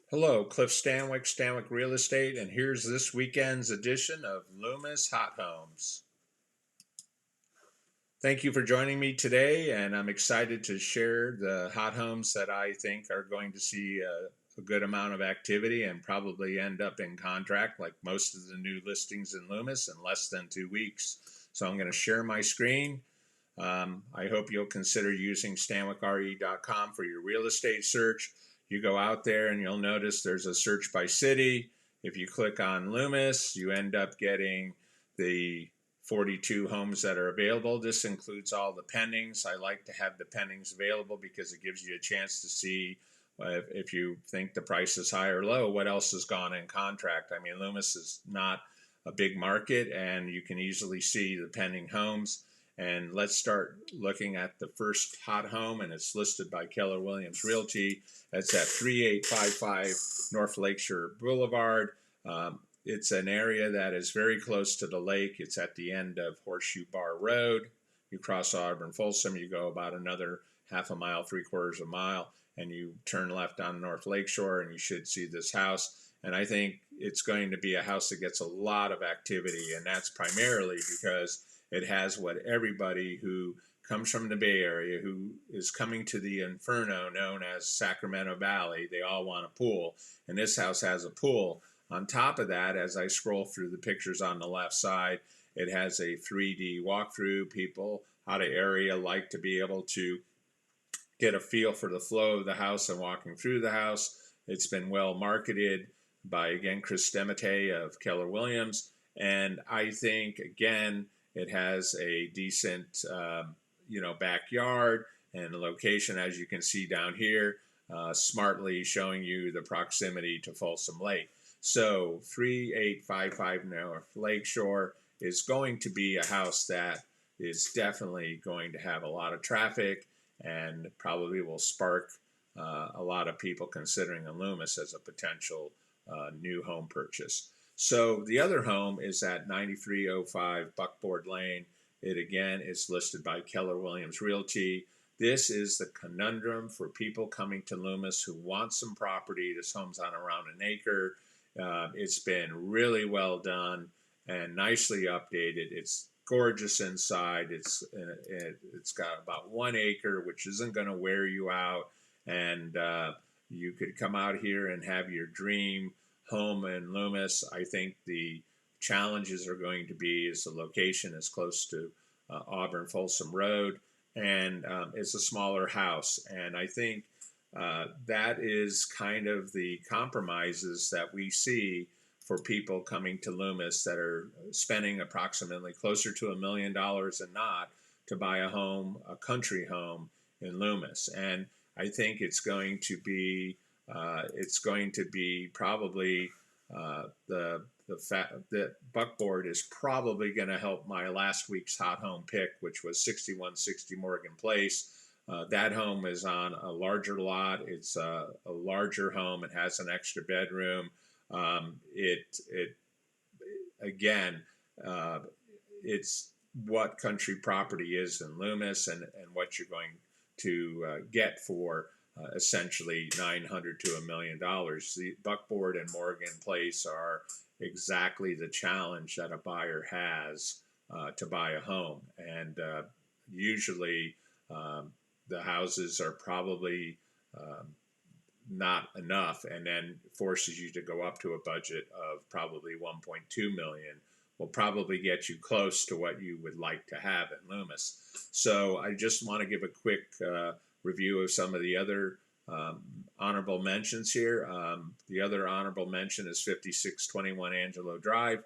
Hello, Cliff Stanwick, Stanwick Real Estate, and here's this weekend's edition of Loomis Hot Homes. Thank you for joining me today, and I'm excited to share the hot homes that I think are going to see a good amount of activity and probably end up in contract like most of the new listings in Loomis in less than 2 weeks. So I'm going to share my screen. I hope you'll consider using stanwickre.com for your real estate search. You go out there and you'll notice there's a search by city. If you click on Loomis, you end up getting the 42 homes that are available. This includes all the pendings. I like to have the pendings available because it gives you a chance to see if you think the price is high or low, what else has gone in contract. I mean, Loomis is not a big market, and you can easily see the pending homes. And let's start looking at the first hot home, and it's listed by Keller Williams Realty. It's at 3855 North Lakeshore Boulevard. It's an area that is very close to the lake. It's at the end of Horseshoe Bar Road. You cross Auburn Folsom, you go about another half a mile, 3/4 of a mile, and you turn left on North Lakeshore, and you should see this house. And I think it's going to be a house that gets a lot of activity, and that's primarily because it has what everybody who comes from the Bay Area, who is coming to the inferno known as Sacramento Valley, they all want a pool. And this house has a pool. On top of that, as I scroll through the pictures on the left side, it has a 3D walkthrough. People out of area like to be able to get a feel for the flow of the house and walking through the house. It's been well marketed by, again, Chris Stemate of Keller Williams. And I think, again, it has a decent, backyard and the location, as you can see down here, smartly showing you the proximity to Folsom Lake. So 3855 North Lakeshore is going to be a house that is definitely going to have a lot of traffic and probably will spark a lot of people considering a Loomis as a potential new home purchase. So the other home is at 9305 Buckboard Lane. It again is listed by Keller Williams Realty. This is the conundrum for people coming to Loomis who want some property. This home's on around an acre. It's been really well done and nicely updated. It's gorgeous inside. It's got about 1 acre, which isn't going to wear you out, and you could come out here and have your dream home in Loomis. I think the challenges are going to be is the location is close to Auburn Folsom Road, and it's a smaller house. And I think that is kind of the compromises that we see for people coming to Loomis that are spending approximately closer to $1 million and not to buy a home, a country home in Loomis. And I think it's going to be probably the fact that Buckboard is probably going to help my last week's hot home pick, which was 6160 Morgan Place. That home is on a larger lot. It's a larger home. It has an extra bedroom. Again, it's what country property is in Loomis, and what you're going to get for essentially $900 to $1 million. The Buckboard and Morgan Place are exactly the challenge that a buyer has to buy a home, and usually the houses are probably not enough, and then forces you to go up to a budget of probably 1.2 million. Will probably get you close to what you would like to have in Loomis. So I just want to give a quick review of some of the other honorable mentions here. The other honorable mention is 5621 Angelo Drive.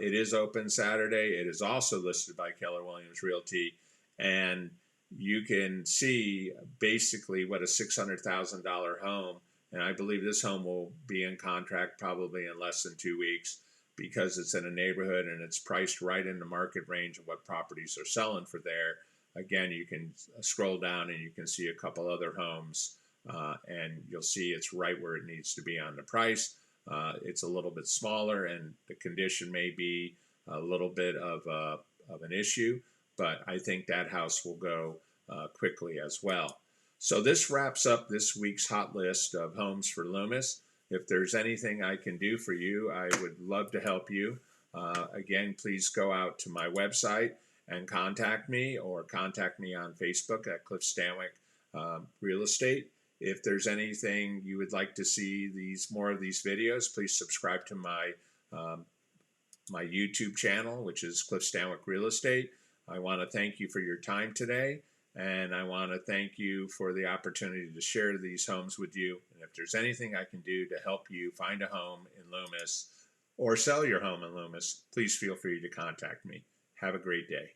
It is open Saturday. It is also listed by Keller Williams Realty, and you can see basically what a $600,000 home, and I believe this home will be in contract probably in less than 2 weeks, because it's in a neighborhood and it's priced right in the market range of what properties are selling for there. Again, you can scroll down and you can see a couple other homes, and you'll see it's right where it needs to be on the price. It's a little bit smaller, and the condition may be a little bit of an issue, but I think that house will go quickly as well. So this wraps up this week's hot list of homes for Loomis. If there's anything I can do for you, I would love to help you. Again, please go out to my website and contact me, or contact me on Facebook at Cliff Stanwick Real Estate. If there's anything you would like to see more of these videos, please subscribe to um, my YouTube channel, which is Cliff Stanwick Real Estate. I want to thank you for your time today, and I want to thank you for the opportunity to share these homes with you. And if there's anything I can do to help you find a home in Loomis or sell your home in Loomis, please feel free to contact me. Have a great day.